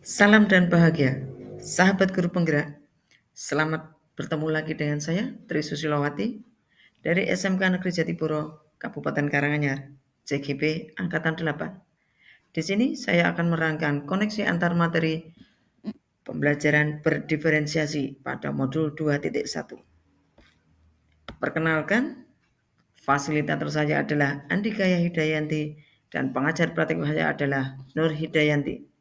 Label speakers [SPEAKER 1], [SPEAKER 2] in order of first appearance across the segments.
[SPEAKER 1] Salam dan bahagia, sahabat guru penggerak. Selamat bertemu lagi dengan saya, Tri Susilowati, dari SMK Negeri Jatipuro, Kabupaten Karanganyar, CGP Angkatan 8. Di sini saya akan merangkan koneksi antar materi pembelajaran berdiferensiasi pada modul 2.1. Perkenalkan, fasilitator saya adalah Andikaya Hidayanti dan pengajar praktik saya adalah Nur Hidayanti.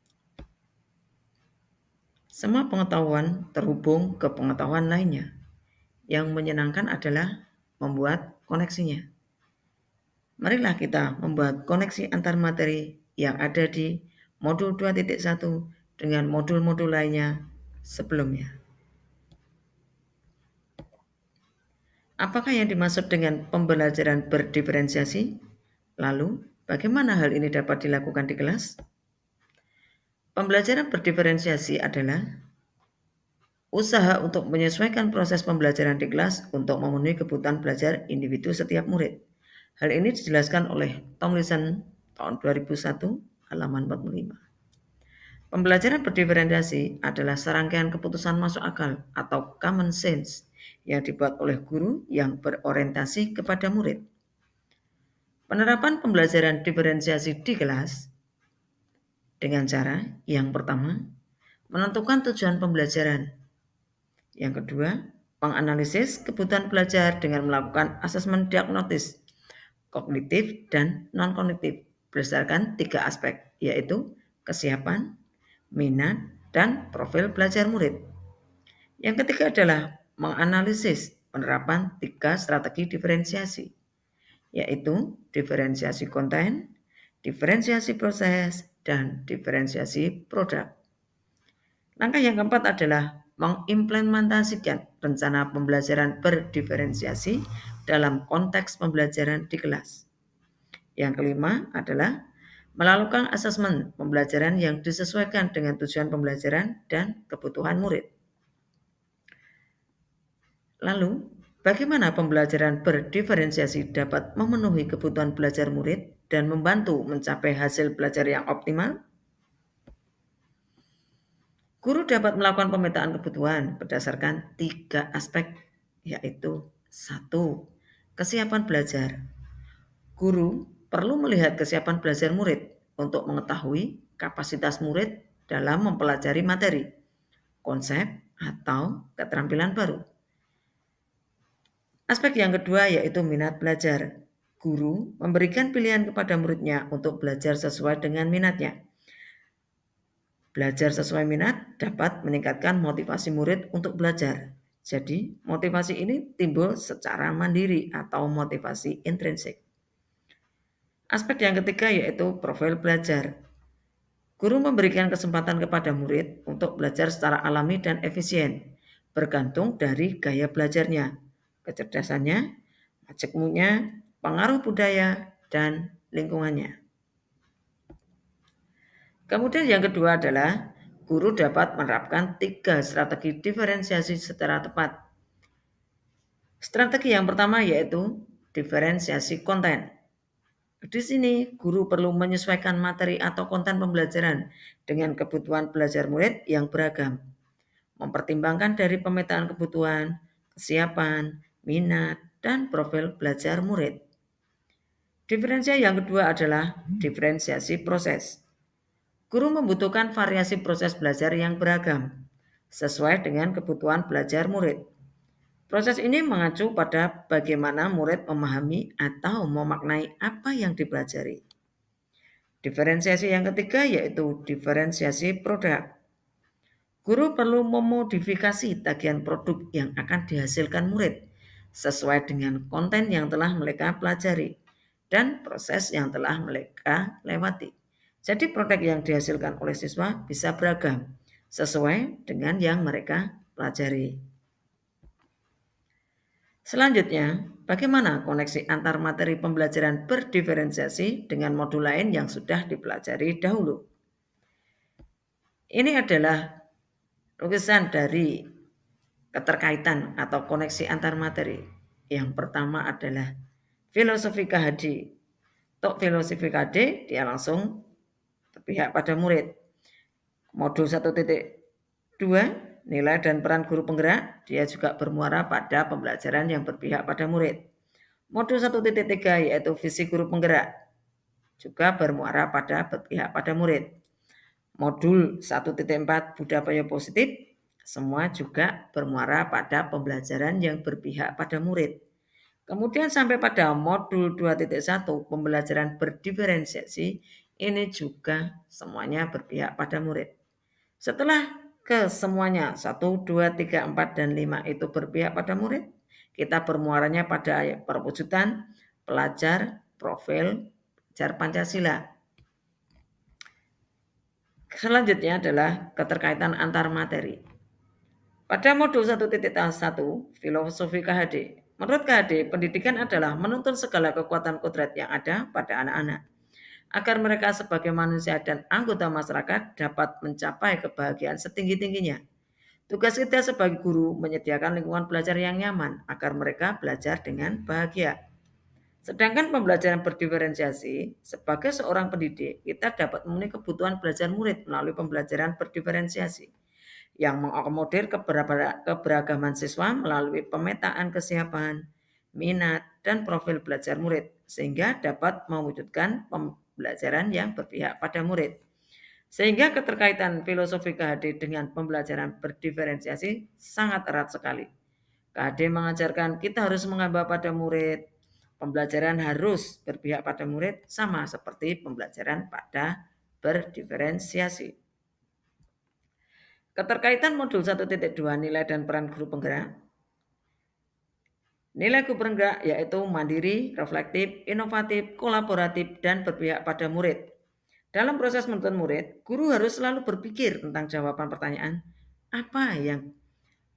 [SPEAKER 1] Semua pengetahuan terhubung ke pengetahuan lainnya. Yang menyenangkan adalah membuat koneksinya. Marilah kita membuat koneksi antar materi yang ada di modul 2.1 dengan modul-modul lainnya sebelumnya. Apakah yang dimaksud dengan pembelajaran berdiferensiasi? Lalu, bagaimana hal ini dapat dilakukan di kelas? Pembelajaran berdiferensiasi adalah usaha untuk menyesuaikan proses pembelajaran di kelas untuk memenuhi kebutuhan belajar individu setiap murid. Hal ini dijelaskan oleh Tomlinson tahun 2001 halaman 45. Pembelajaran berdiferensiasi adalah serangkaian keputusan masuk akal atau common sense yang dibuat oleh guru yang berorientasi kepada murid. Penerapan pembelajaran diferensiasi di kelas dengan cara yang pertama, menentukan tujuan pembelajaran. Yang kedua, menganalisis kebutuhan belajar dengan melakukan asesmen diagnostis, kognitif, dan non-kognitif berdasarkan 3 aspek, yaitu kesiapan, minat, dan profil belajar murid. Yang ketiga adalah menganalisis penerapan 3 strategi diferensiasi, yaitu diferensiasi konten, diferensiasi proses, dan diferensiasi produk. Langkah yang keempat adalah mengimplementasikan rencana pembelajaran berdiferensiasi dalam konteks pembelajaran di kelas. Yang kelima adalah melakukan asesmen pembelajaran yang disesuaikan dengan tujuan pembelajaran dan kebutuhan murid. Lalu, bagaimana pembelajaran berdiferensiasi dapat memenuhi kebutuhan belajar murid dan membantu mencapai hasil belajar yang optimal? Guru dapat melakukan pemetaan kebutuhan berdasarkan 3 aspek, yaitu 1. Kesiapan belajar. Guru perlu melihat kesiapan belajar murid untuk mengetahui kapasitas murid dalam mempelajari materi, konsep, atau keterampilan baru. Aspek yang kedua yaitu minat belajar. Guru memberikan pilihan kepada muridnya untuk belajar sesuai dengan minatnya. Belajar sesuai minat dapat meningkatkan motivasi murid untuk belajar. Jadi, motivasi ini timbul secara mandiri atau motivasi intrinsik. Aspek yang ketiga yaitu profil belajar. Guru memberikan kesempatan kepada murid untuk belajar secara alami dan efisien, bergantung dari gaya belajarnya, kecerdasannya, majemuknya, pengaruh budaya, dan lingkungannya. Kemudian yang kedua adalah guru dapat menerapkan 3 strategi diferensiasi secara tepat. Strategi yang pertama yaitu diferensiasi konten. Di sini guru perlu menyesuaikan materi atau konten pembelajaran dengan kebutuhan belajar murid yang beragam. Mempertimbangkan dari pemetaan kebutuhan, kesiapan, minat, dan profil belajar murid. Diferensiasi yang kedua adalah diferensiasi proses. Guru membutuhkan variasi proses belajar yang beragam, sesuai dengan kebutuhan belajar murid. Proses ini mengacu pada bagaimana murid memahami atau memaknai apa yang dipelajari. Diferensiasi yang ketiga yaitu diferensiasi produk. Guru perlu memodifikasi tagihan produk yang akan dihasilkan murid sesuai dengan konten yang telah mereka pelajari dan proses yang telah mereka lewati. Jadi produk yang dihasilkan oleh siswa bisa beragam sesuai dengan yang mereka pelajari. Selanjutnya, bagaimana koneksi antar materi pembelajaran berdiferensiasi dengan modul lain yang sudah dipelajari dahulu? Ini adalah lukisan dari keterkaitan atau koneksi antar materi. Yang pertama adalah filosofi KHD. Untuk filosofi KHD, dia langsung berpihak pada murid. Modul 1.2 nilai dan peran guru penggerak, dia juga bermuara pada pembelajaran yang berpihak pada murid. Modul 1.3 yaitu visi guru penggerak, juga bermuara pada berpihak pada murid. Modul 1.4 budaya positif, semua juga bermuara pada pembelajaran yang berpihak pada murid. Kemudian sampai pada modul 2.1 pembelajaran berdiferensiasi, ini juga semuanya berpihak pada murid. Setelah ke semuanya 1, 2, 3, 4, dan 5 itu berpihak pada murid, kita bermuaranya pada perwujudan pelajar profil belajar Pancasila. Selanjutnya adalah keterkaitan antar materi. Pada modul 1.1 filosofi KHD, menurut KHD, pendidikan adalah menuntun segala kekuatan kodrat yang ada pada anak-anak agar mereka sebagai manusia dan anggota masyarakat dapat mencapai kebahagiaan setinggi-tingginya. Tugas kita sebagai guru menyediakan lingkungan belajar yang nyaman agar mereka belajar dengan bahagia. Sedangkan pembelajaran berdiferensiasi, sebagai seorang pendidik, kita dapat memenuhi kebutuhan belajar murid melalui pembelajaran berdiferensiasi yang mengakomodir keberagaman siswa melalui pemetaan kesiapan, minat, dan profil belajar murid, sehingga dapat mewujudkan pembelajaran yang berpihak pada murid. Sehingga keterkaitan filosofi KHD dengan pembelajaran berdiferensiasi sangat erat sekali. KHD mengajarkan kita harus mengaba pada murid. Pembelajaran harus berpihak pada murid sama seperti pembelajaran pada berdiferensiasi. Keterkaitan modul 1.2 nilai dan peran guru penggerak. Nilai guru penggerak yaitu mandiri, reflektif, inovatif, kolaboratif, dan berpihak pada murid. Dalam proses menuntun murid, guru harus selalu berpikir tentang jawaban pertanyaan, apa yang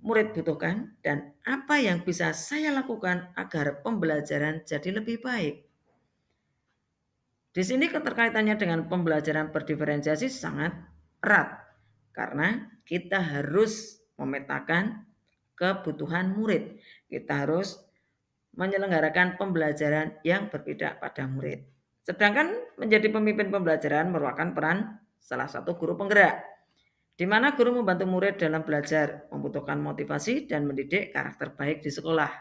[SPEAKER 1] murid butuhkan dan apa yang bisa saya lakukan agar pembelajaran jadi lebih baik. Di sini keterkaitannya dengan pembelajaran berdiferensiasi sangat erat karena kita harus memetakan kebutuhan murid. Kita harus menyelenggarakan pembelajaran yang berbeda pada murid. Sedangkan menjadi pemimpin pembelajaran merupakan peran salah satu guru penggerak, di mana guru membantu murid dalam belajar, membutuhkan motivasi dan mendidik karakter baik di sekolah.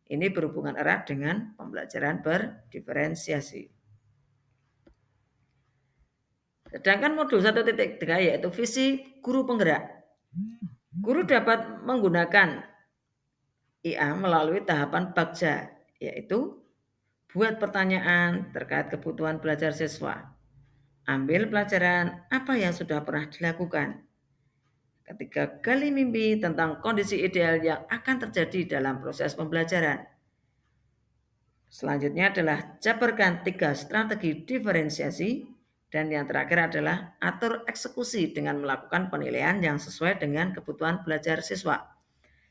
[SPEAKER 1] Ini berhubungan erat dengan pembelajaran berdiferensiasi. Sedangkan modul 1.3 yaitu visi guru penggerak. Guru dapat menggunakan IA melalui tahapan bagja, yaitu buat pertanyaan terkait kebutuhan belajar siswa. Ambil pelajaran apa yang sudah pernah dilakukan. Ketiga, gali mimpi tentang kondisi ideal yang akan terjadi dalam proses pembelajaran. Selanjutnya adalah jabarkan 3 strategi diferensiasi. Dan yang terakhir adalah atur eksekusi dengan melakukan penilaian yang sesuai dengan kebutuhan belajar siswa.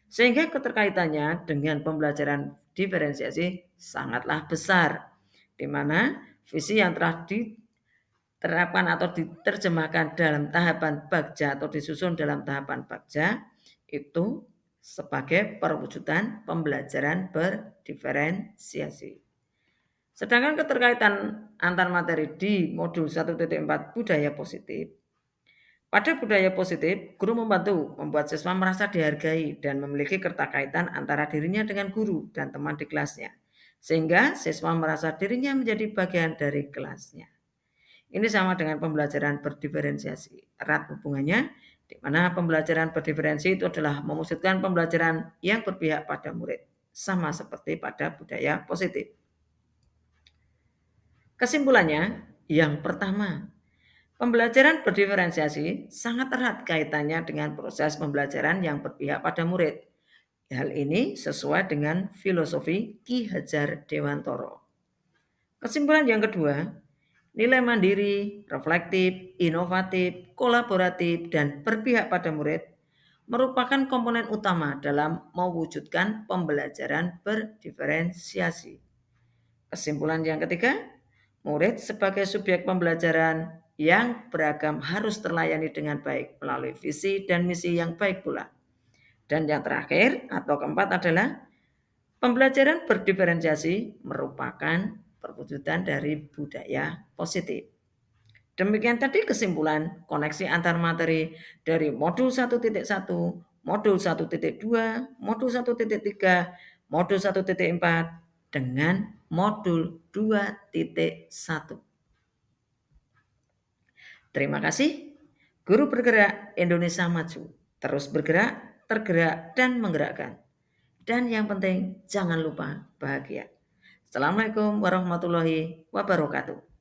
[SPEAKER 1] Sehingga keterkaitannya dengan pembelajaran diferensiasi sangatlah besar, di mana visi yang telah diterapkan atau diterjemahkan dalam tahapan bagja atau disusun dalam tahapan bagja itu sebagai perwujudan pembelajaran berdiferensiasi. Sedangkan keterkaitan antar materi di modul 1.4 budaya positif. Pada budaya positif, guru membantu membuat siswa merasa dihargai dan memiliki keterkaitan antara dirinya dengan guru dan teman di kelasnya. Sehingga siswa merasa dirinya menjadi bagian dari kelasnya. Ini sama dengan pembelajaran berdiferensiasi. Erat hubungannya, di mana pembelajaran berdiferensiasi itu adalah mewujudkan pembelajaran yang berpihak pada murid. Sama seperti pada budaya positif. Kesimpulannya, yang pertama, pembelajaran berdiferensiasi sangat erat kaitannya dengan proses pembelajaran yang berpihak pada murid. Hal ini sesuai dengan filosofi Ki Hajar Dewantoro. Kesimpulan yang kedua, nilai mandiri, reflektif, inovatif, kolaboratif, dan berpihak pada murid merupakan komponen utama dalam mewujudkan pembelajaran berdiferensiasi. Kesimpulan yang ketiga, murid sebagai subjek pembelajaran yang beragam harus terlayani dengan baik melalui visi dan misi yang baik pula. Dan yang terakhir atau keempat adalah pembelajaran berdiferensiasi merupakan perwujudan dari budaya positif. Demikian tadi kesimpulan koneksi antar materi dari modul 1.1, modul 1.2, modul 1.3, modul 1.4 dengan modul 2.1. Terima kasih. Guru Bergerak Indonesia Maju. Terus bergerak, tergerak, dan menggerakkan. Dan yang penting, jangan lupa bahagia. Assalamualaikum warahmatullahi wabarakatuh.